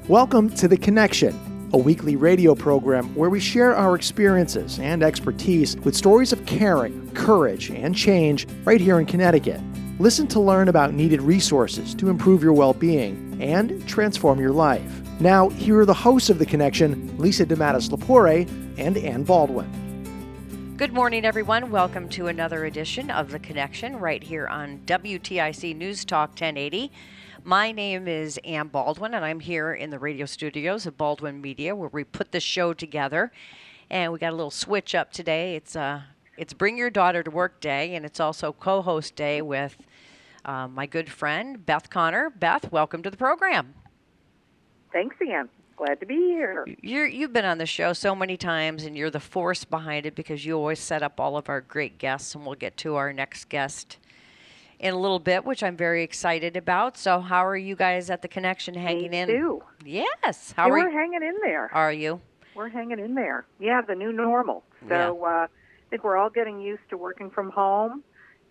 Welcome to The Connection, a weekly radio program where we share our experiences and expertise with stories of caring, courage, and change right here in Connecticut. Listen to learn about needed resources to improve your well-being and transform your life. Now, here are the hosts of The Connection, Lisa DeMatteis-Lepore and Ann Baldwin. Good morning, everyone. Welcome to another edition of The Connection right here on WTIC News Talk 1080. My name is Ann Baldwin, and I'm here in the radio studios of Baldwin Media, where we put the show together. And we got a little switch up today. It's Bring Your Daughter to Work Day, and it's also co-host day with my good friend Beth Connor. Beth, welcome to the program. Thanks, Ann. Glad to be here. You've been on the show so many times, and you're the force behind it because you always set up all of our great guests, and we'll get to our next guest in a little bit, which I'm very excited about. So how are you guys at The Connection hanging in? Me too. Yes. We're hanging in there. Are you? We're hanging in there. Yeah, the new normal. So I think we're all getting used to working from home,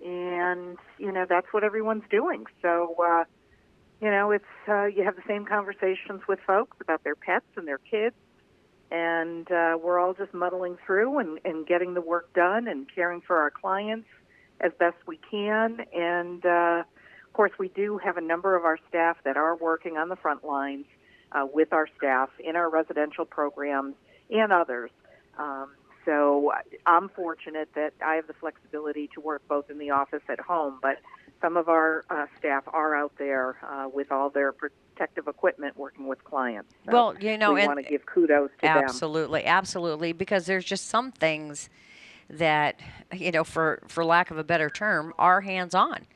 and, that's what everyone's doing. So, it's you have the same conversations with folks about their pets and their kids, and we're all just muddling through and getting the work done and caring for our clients as best we can. And, of course, we do have a number of our staff that are working on the front lines with our staff in our residential programs and others. So I'm fortunate that I have the flexibility to work both in the office at home, but some of our staff are out there with all their protective equipment working with clients. So well, we want to give kudos to them. Absolutely, because there's just some things that, for lack of a better term, are hands-on.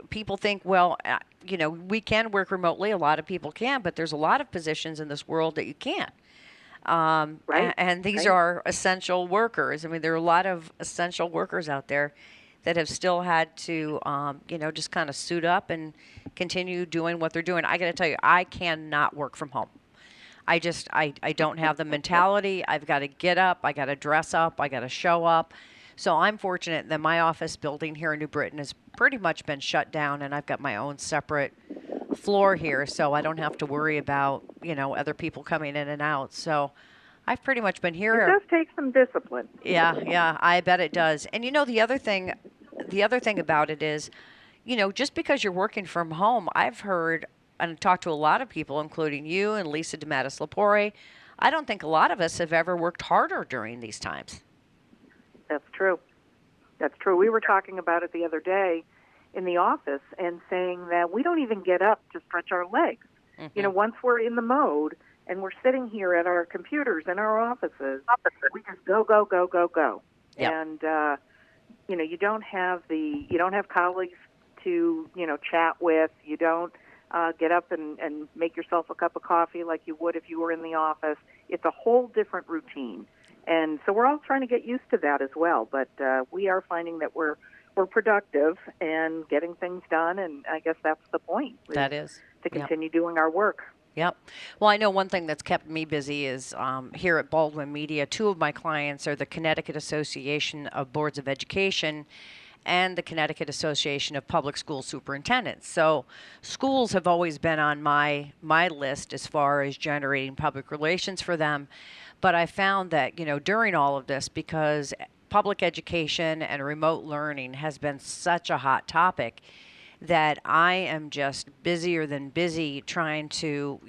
People think, we can work remotely. A lot of people can, but there's a lot of positions in this world that you can't. Right. And these are essential workers. I mean, there are a lot of essential workers out there that have still had to, just kind of suit up and continue doing what they're doing. I got to tell you, I cannot work from home. I don't have the mentality. I've got to get up. I got to dress up. I got to show up. So I'm fortunate that my office building here in New Britain has pretty much been shut down, and I've got my own separate floor here, so I don't have to worry about, other people coming in and out. So I've pretty much been here. It does take some discipline. Yeah, I bet it does. And the other thing about it is, just because you're working from home, I've heard and talked to a lot of people, including you and Lisa DeMatteis-Lepore. I don't think a lot of us have ever worked harder during these times. That's true. We were talking about it the other day in the office and saying that we don't even get up to stretch our legs. Mm-hmm. Once we're in the mode and we're sitting here at our computers in our offices, we just go, go, go, go, go. Yep. And, you don't have colleagues to, chat with. You don't get up and make yourself a cup of coffee like you would if you were in the office. It's a whole different routine. And so we're all trying to get used to that as well. But we are finding that we're productive and getting things done, and I guess that's the point. That is. To continue doing our work. Yep. Well, I know one thing that's kept me busy is here at Baldwin Media, two of my clients are the Connecticut Association of Boards of Education and the Connecticut Association of Public School Superintendents. So schools have always been on my list as far as generating public relations for them. But I found that, during all of this, because public education and remote learning has been such a hot topic, that I am just busier than busy trying to,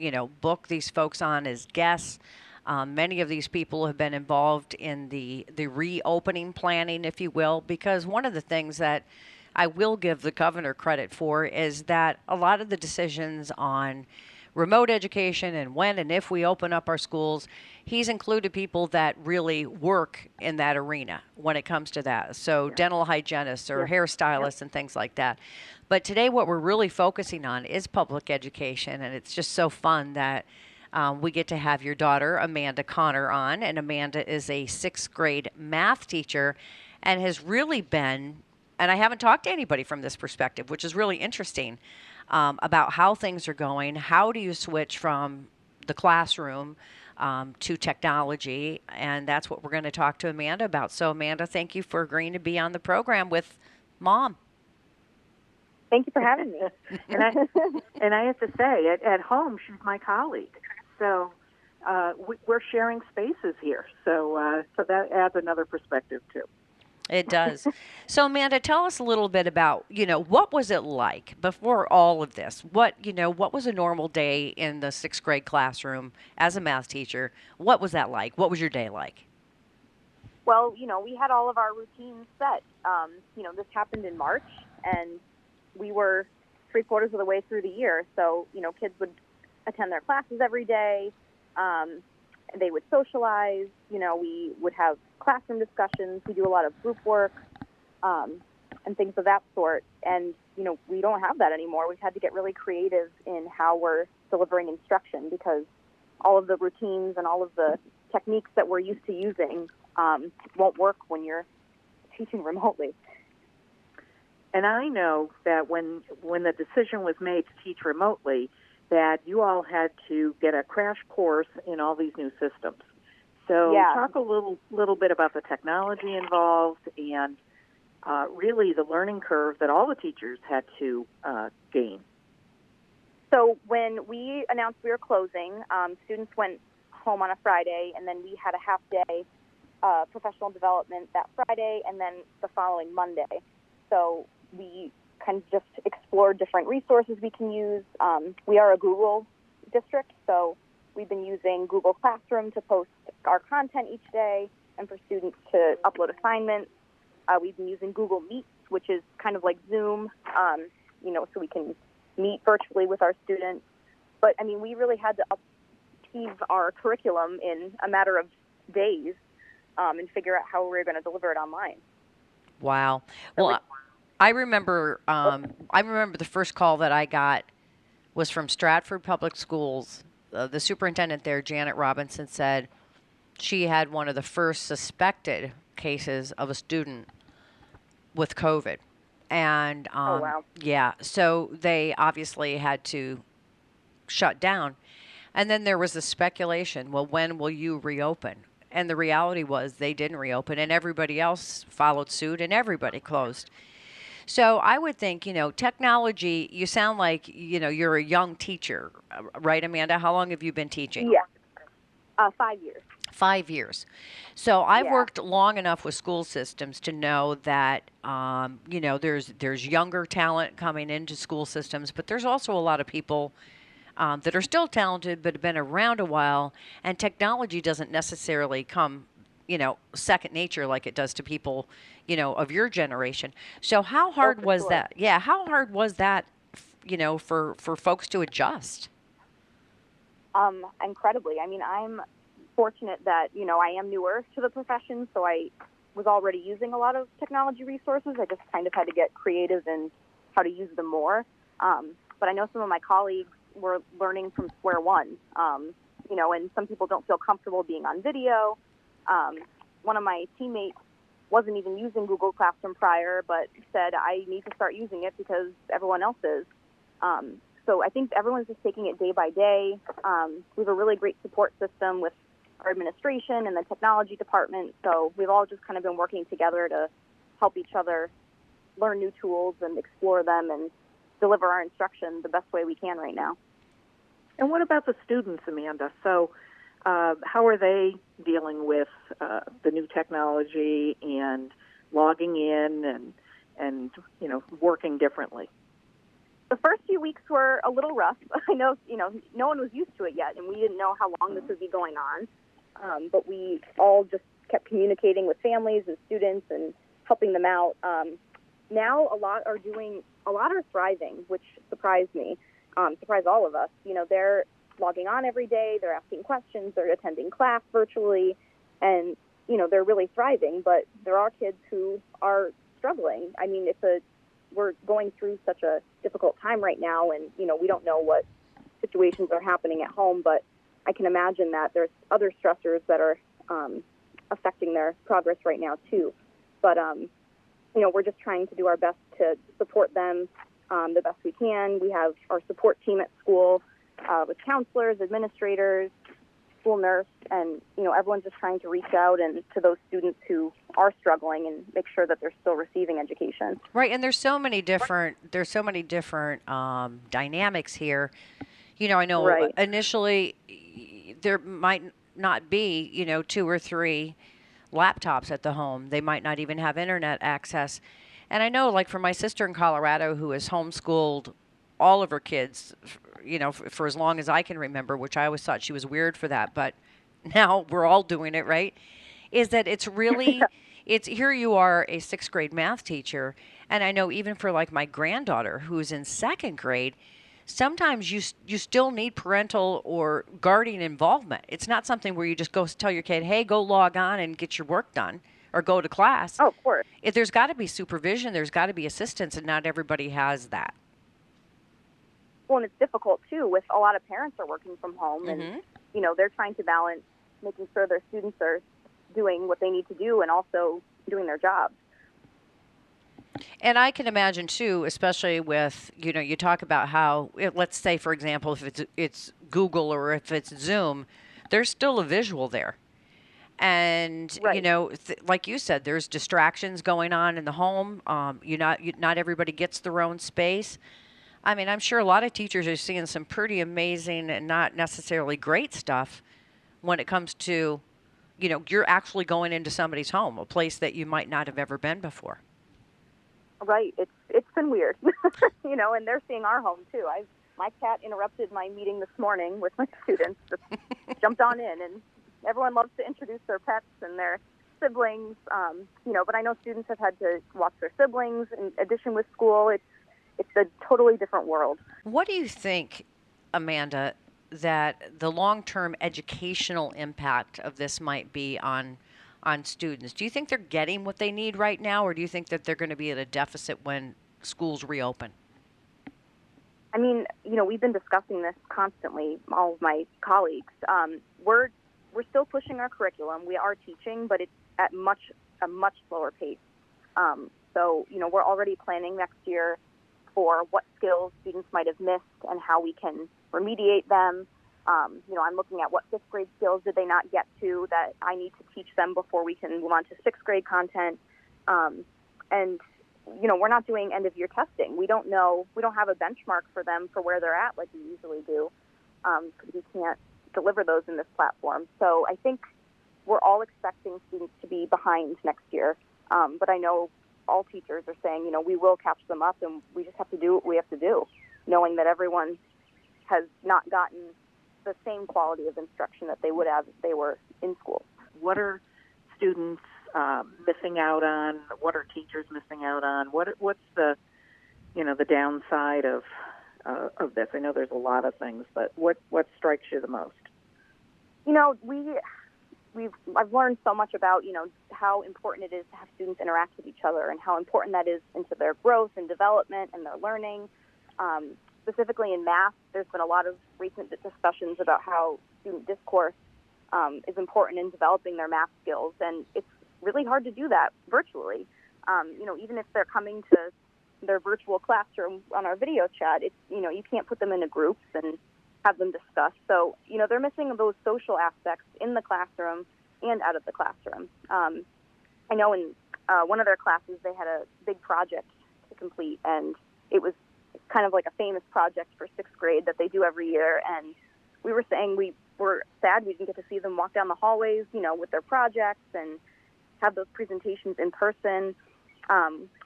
book these folks on as guests. Many of these people have been involved in the reopening planning, if you will, because one of the things that I will give the governor credit for is that a lot of the decisions on remote education and when and if we open up our schools, he's included people that really work in that arena when it comes to that. So dental hygienists or hairstylists and things like that. But today what we're really focusing on is public education, and it's just so fun that we get to have your daughter, Amanda Connor, on. And Amanda is a 6th grade math teacher and has really been, and I haven't talked to anybody from this perspective, which is really interesting, about how things are going. How do you switch from the classroom to technology? And that's what we're going to talk to Amanda about. So, Amanda, thank you for agreeing to be on the program with Mom. Thank you for having me. and I have to say, at home, she's my colleague. So we're sharing spaces here. So that adds another perspective, too. It does. So, Amanda, tell us a little bit about, what was it like before all of this? What was a normal day in the sixth grade classroom as a math teacher? What was that like? What was your day like? Well, we had all of our routines set. This happened in March, and we were 3/4 of the way through the year. So, kids would attend their classes every day. They would socialize. We would have classroom discussions. We do a lot of group work and things of that sort. And, we don't have that anymore. We've had to get really creative in how we're delivering instruction because all of the routines and all of the techniques that we're used to using won't work when you're teaching remotely. And I know that when the decision was made to teach remotely, that you all had to get a crash course in all these new systems. So talk a little bit about the technology involved and really the learning curve that all the teachers had to gain. So when we announced we were closing, students went home on a Friday, and then we had a half-day professional development that Friday and then the following Monday. So we kind of just explored different resources we can use. We are a Google district, so we've been using Google Classroom to post our content each day and for students to upload assignments. We've been using Google Meets, which is kind of like Zoom, so we can meet virtually with our students. But, we really had to upheave our curriculum in a matter of days and figure out how we were going to deliver it online. Wow. Well, I remember the first call that I got was from Stratford Public Schools. The superintendent there, Janet Robinson, said she had one of the first suspected cases of a student with COVID. And oh, wow. Yeah, so they obviously had to shut down. And then there was the speculation, well, when will you reopen? And the reality was they didn't reopen, and everybody else followed suit, and everybody closed. So I would think, technology, you sound like, you're a young teacher, right, Amanda? How long have you been teaching? Yeah, 5 years. 5 years. So I've worked long enough with school systems to know that, there's younger talent coming into school systems, but there's also a lot of people that are still talented but have been around a while, and technology doesn't necessarily come, second nature like it does to people, of your generation. So how hard was that? Yeah, how hard was that, for folks to adjust? Incredibly. I'm fortunate that, I am newer to the profession, so I was already using a lot of technology resources. I just kind of had to get creative in how to use them more. But I know some of my colleagues were learning from square one, and some people don't feel comfortable being on video. One of my teammates wasn't even using Google Classroom prior, but said, I need to start using it because everyone else is. So I think everyone's just taking it day by day. We have a really great support system with our administration and the technology department. So we've all just kind of been working together to help each other learn new tools and explore them and deliver our instruction the best way we can right now. And what about the students, Amanda? So how are they dealing with the new technology and logging in and working differently? The first few weeks were a little rough. I know, no one was used to it yet, and we didn't know how long this would be going on. But we all just kept communicating with families and students and helping them out. Now a lot are thriving, which surprised me, surprised all of us. They're logging on every day, they're asking questions, they're attending class virtually, and, they're really thriving, but there are kids who are struggling. We're going through such a difficult time right now, and, we don't know what situations are happening at home, but I can imagine that there's other stressors that are affecting their progress right now, too. But, we're just trying to do our best to support them the best we can. We have our support team at school with counselors, administrators, school nurse, and, everyone's just trying to reach out and to those students who are struggling and make sure that they're still receiving education. Right, and there's so many different dynamics here. I know Right. initially there might not be, 2 or 3 laptops at the home. They might not even have internet access. And I know, like, for my sister in Colorado, who has homeschooled all of her kids, for as long as I can remember, which I always thought she was weird for that, but now we're all doing it, right? Is that it's really, it's here you are, a 6th grade math teacher, and I know even for like my granddaughter who's in 2nd grade, sometimes you still need parental or guardian involvement. It's not something where you just go tell your kid, hey, go log on and get your work done or go to class. Oh, of course. If there's got to be supervision, there's got to be assistance, and not everybody has that. Well, and it's difficult, too, with a lot of parents are working from home, and, they're trying to balance making sure their students are doing what they need to do and also doing their jobs. And I can imagine, too, especially with, you talk about how, let's say, for example, if it's Google or if it's Zoom, there's still a visual there. And, Right. Like you said, there's distractions going on in the home. Not everybody gets their own space. I mean, I'm sure a lot of teachers are seeing some pretty amazing and not necessarily great stuff when it comes to, you're actually going into somebody's home, a place that you might not have ever been before. Right. It's been weird, and they're seeing our home, too. My cat interrupted my meeting this morning with my students, just jumped on in, and everyone loves to introduce their pets and their siblings, but I know students have had to watch their siblings in addition with school. It's a totally different world. What do you think, Amanda, that the long-term educational impact of this might be on students? Do you think they're getting what they need right now, or do you think that they're going to be at a deficit when schools reopen? I mean, we've been discussing this constantly, all of my colleagues. We're still pushing our curriculum. We are teaching, but it's at a much slower pace. So, we're already planning next year for what skills students might have missed and how we can remediate them. I'm looking at what 5th grade skills did they not get to that I need to teach them before we can move on to 6th grade content. And we're not doing end of year testing. We don't have a benchmark for them for where they're at like we usually do, because we can't deliver those in this platform. So I think we're all expecting students to be behind next year. But I know all teachers are saying, we will catch them up, and we just have to do what we have to do, knowing that everyone has not gotten the same quality of instruction that they would have if they were in school. What are students missing out on? What are teachers missing out on? What's the the downside of this? I know there's a lot of things, but what strikes you the most? I've learned so much about how important it is to have students interact with each other and how important that is into their growth and development and their learning. Specifically in math, there's been a lot of recent discussions about how student discourse is important in developing their math skills, and it's really hard to do that virtually. Even if they're coming to their virtual classroom on our video chat, it's you can't put them into groups and have them discuss. So they're missing those social aspects in the classroom and out of the classroom. I know in one of their classes they had a big project to complete, and it was kind of like a famous project for 6th grade that they do every year. And we were saying we were sad we didn't get to see them walk down the hallways, with their projects and have those presentations in person.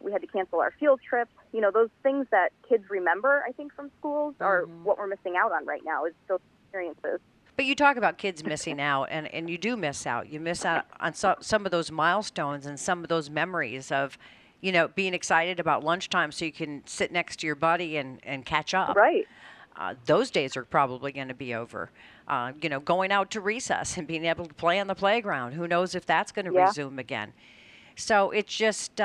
We had to cancel our field trip. Those things that kids remember, I think, from schools are what we're missing out on right now is those experiences. But you talk about kids missing out, and you do miss out. You miss out on some of those milestones and some of those memories of, being excited about lunchtime so you can sit next to your buddy and catch up. Right. Those days are probably going to be over. Going out to recess and being able to play on the playground. Who knows if that's going to resume again. So it's just,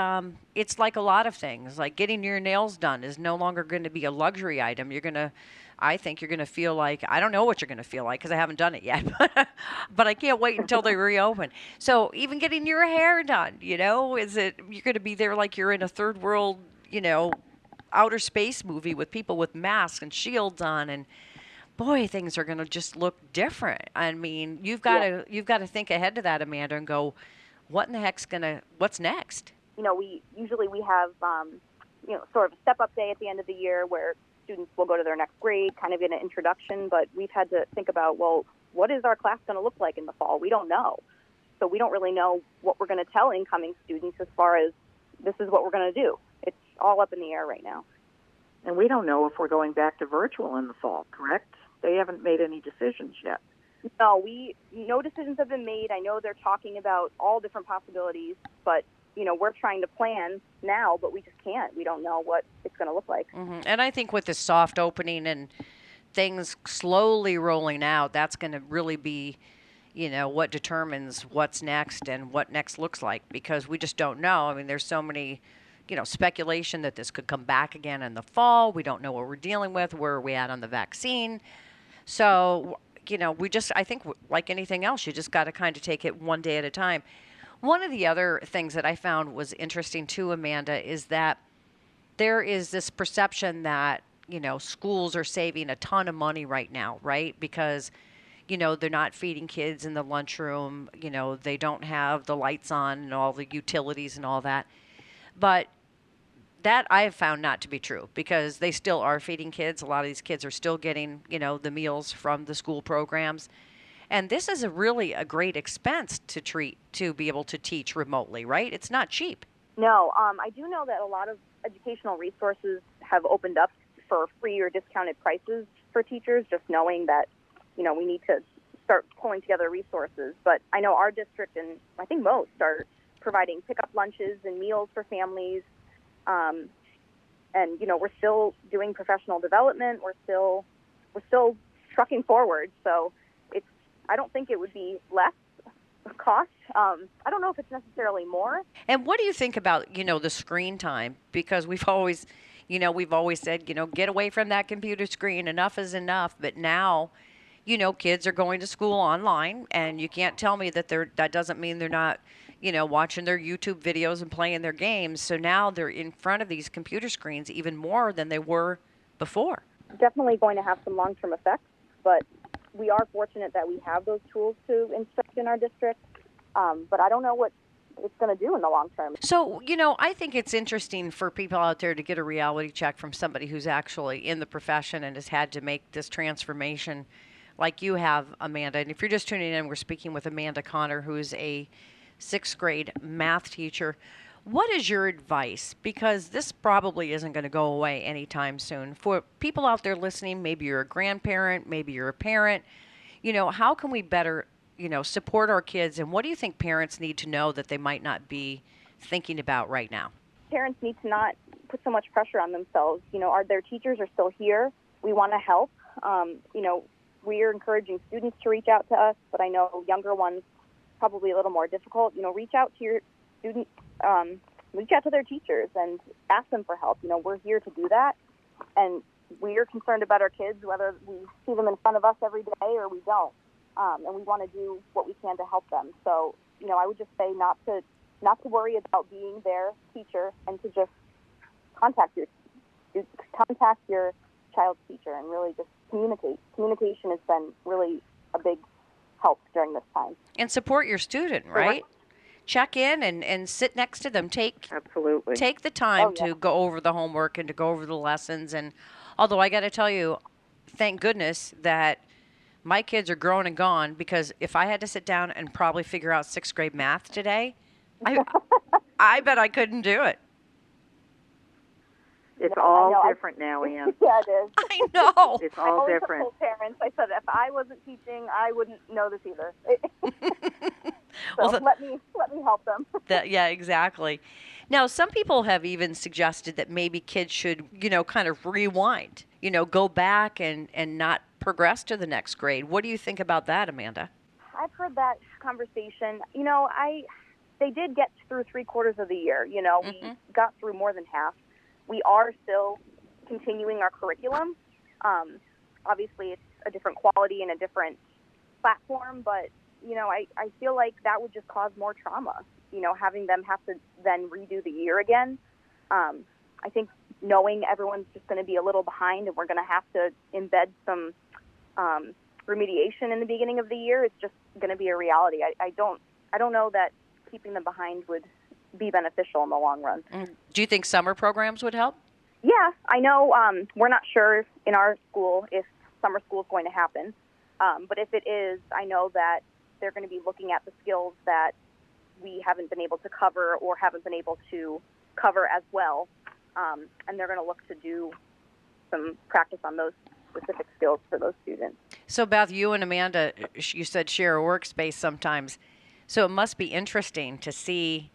it's like a lot of things. Like getting your nails done is no longer going to be a luxury item. I think you're going to feel like, I don't know what you're going to feel like because I haven't done it yet, but I can't wait until they reopen. So even getting your hair done, you're going to be there like you're in a third world, outer space movie with people with masks and shields on, and boy, things are going to just look different. I mean, you've got to think ahead to that, Amanda, and go, what's next? We usually have, sort of a step-up day at the end of the year where students will go to their next grade, kind of get an introduction, but we've had to think about, well, what is our class going to look like in the fall? We don't know. So we don't really know what we're going to tell incoming students as far as this is what we're going to do. It's all up in the air right now. And we don't know if we're going back to virtual in the fall, correct? They haven't made any decisions yet. No decisions have been made. I know they're talking about all different possibilities, but we're trying to plan now, but we just can't. We don't know what it's going to look like. Mm-hmm. And I think with the soft opening and things slowly rolling out, that's going to really be, what determines what's next and what next looks like, because we just don't know. I mean, there's so many, speculation that this could come back again in the fall. We don't know what we're dealing with. Where are we at on the vaccine? So, I think like anything else, you just got to kind of take it one day at a time. One of the other things that I found was interesting too, Amanda, is that there is this perception that, schools are saving a ton of money right now, right? Because, they're not feeding kids in the lunchroom, they don't have the lights on and all the utilities and all that. But that I have found not to be true, because they still are feeding kids. A lot of these kids are still getting, the meals from the school programs. And this is really a great expense to be able to teach remotely, right? It's not cheap. No, I do know that a lot of educational resources have opened up for free or discounted prices for teachers, just knowing that, we need to start pulling together resources. But I know our district, and I think most, are providing pickup lunches and meals for families. And, we're still doing professional development. We're still trucking forward. So I don't think it would be less cost. I don't know if it's necessarily more. And what do you think about, the screen time? Because we've always said, get away from that computer screen. Enough is enough. But now, kids are going to school online, and you can't tell me that that doesn't mean they're not, watching their YouTube videos and playing their games. So now they're in front of these computer screens even more than they were before. Definitely going to have some long-term effects, but we are fortunate that we have those tools to instruct in our district. But I don't know what it's going to do in the long term. So, I think it's interesting for people out there to get a reality check from somebody who's actually in the profession and has had to make this transformation like you have, Amanda. And if you're just tuning in, we're speaking with Amanda Connor, who's a 6th grade math teacher. What is your advice? Because this probably isn't going to go away anytime soon. For people out there listening, maybe you're a grandparent, maybe you're a parent, how can we better, support our kids? And what do you think parents need to know that they might not be thinking about right now? Parents need to not put so much pressure on themselves. Their teachers are still here. We want to help. We are encouraging students to reach out to us, but I know younger ones probably a little more difficult. Reach out to your students. Reach out to their teachers and ask them for help. We're here to do that, and we are concerned about our kids, whether we see them in front of us every day or we don't. And we want to do what we can to help them. So, I would just say not to worry about being their teacher, and to just contact your child's teacher and really just communicate. Communication has been really a big help during this time. And support your student, right? Check in and sit next to them. Absolutely. Take the time to go over the homework and to go over the lessons. And although I got to tell you, thank goodness that my kids are grown and gone, because if I had to sit down and probably figure out 6th grade math today, I bet I couldn't do it. It's all different now, Ann. Yeah, it is. I know. It's all different. I parents, I said if I wasn't teaching, I wouldn't know this either. So let me help them. Yeah, exactly. Now, some people have even suggested that maybe kids should, kind of rewind, go back and not progress to the next grade. What do you think about that, Amanda? I've heard that conversation. They did get through 3/4 of the year. We got through more than half. We are still continuing our curriculum. Obviously, it's a different quality and a different platform, but, I feel like that would just cause more trauma, having them have to then redo the year again. I think knowing everyone's just going to be a little behind and we're going to have to embed some remediation in the beginning of the year is just going to be a reality. I don't know that keeping them behind would be beneficial in the long run. Do you think summer programs would help? Yeah, I know we're not sure in our school if summer school is going to happen, but if it is, I know that they're going to be looking at the skills that we haven't been able to cover or haven't been able to cover as well, and they're going to look to do some practice on those specific skills for those students. So Beth, you and Amanda, you said share a workspace sometimes. So it must be interesting to see,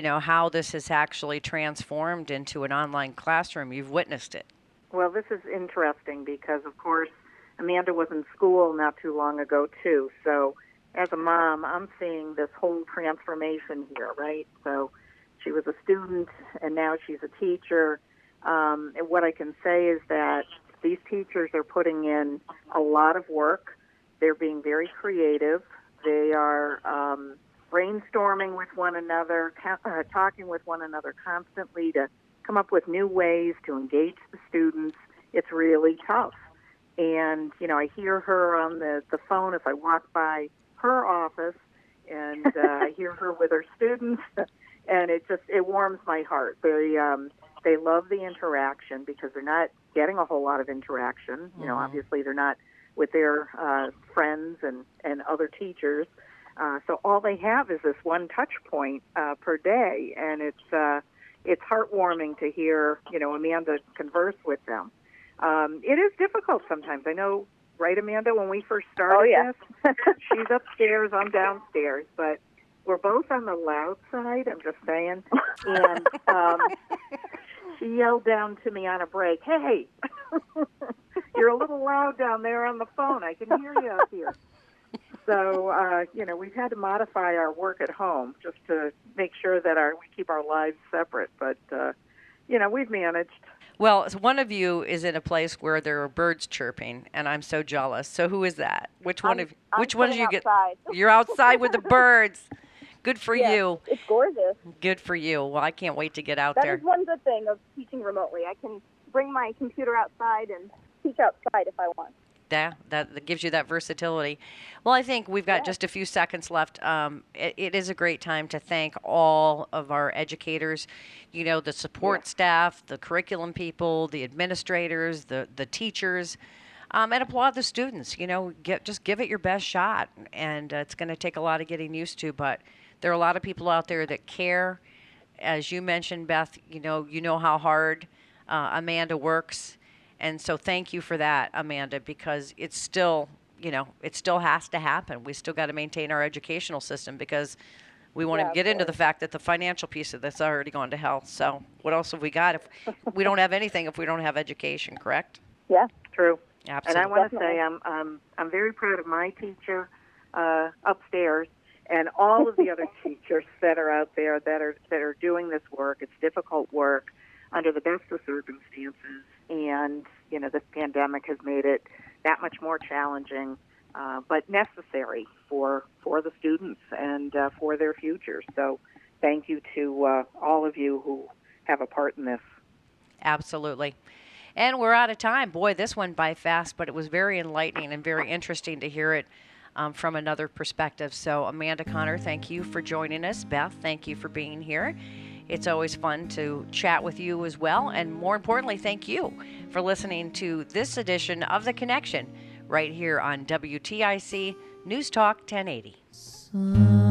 how this has actually transformed into an online classroom. You've witnessed it. Well, this is interesting because, of course, Amanda was in school not too long ago, too. So as a mom, I'm seeing this whole transformation here, right? So she was a student, and now she's a teacher. And what I can say is that these teachers are putting in a lot of work. They're being very creative. They are brainstorming with one another, talking with one another constantly to come up with new ways to engage the students. It's really tough. And, I hear her on the phone if I walk by her office, and I hear her with her students, and it warms my heart. They love the interaction because they're not getting a whole lot of interaction. Obviously they're not with their friends and other teachers. So all they have is this one touch point per day, and it's heartwarming to hear, Amanda converse with them. It is difficult sometimes. I know, right, Amanda, when we first started this, she's upstairs, I'm downstairs, but we're both on the loud side, I'm just saying. And she yelled down to me on a break, "Hey, you're a little loud down there on the phone. I can hear you up here." So, we've had to modify our work at home just to make sure that we keep our lives separate. But, we've managed. Well, one of you is in a place where there are birds chirping, and I'm so jealous. So who is that? Which one of you get? You're outside with the birds. Good for you. It's gorgeous. Good for you. Well, I can't wait to get out there. That is one good thing of teaching remotely. I can bring my computer outside and teach outside if I want. Yeah, that gives you that versatility. Well, I think we've got just a few seconds left. It is a great time to thank all of our educators, the support staff, the curriculum people, the administrators, the teachers, and applaud the students. Just give it your best shot. And it's going to take a lot of getting used to, but there are a lot of people out there that care. As you mentioned, Beth, you know how hard Amanda works. And so thank you for that, Amanda, because it's still, it still has to happen. We still got to maintain our educational system because we want to get into the fact that the financial piece of this already gone to hell. So what else have we got if we don't have anything if we don't have education, correct? Yeah. True. Absolutely. And I want to say I'm very proud of my teacher upstairs and all of the other teachers that are out there that are doing this work. It's difficult work under the best of circumstances. And, this pandemic has made it that much more challenging, but necessary for the students and for their future. So thank you to all of you who have a part in this. Absolutely. And we're out of time. Boy, this went by fast, but it was very enlightening and very interesting to hear it from another perspective. So Amanda Connor, thank you for joining us. Beth, thank you for being here. It's always fun to chat with you as well. And more importantly, thank you for listening to this edition of The Connection right here on WTIC News Talk 1080.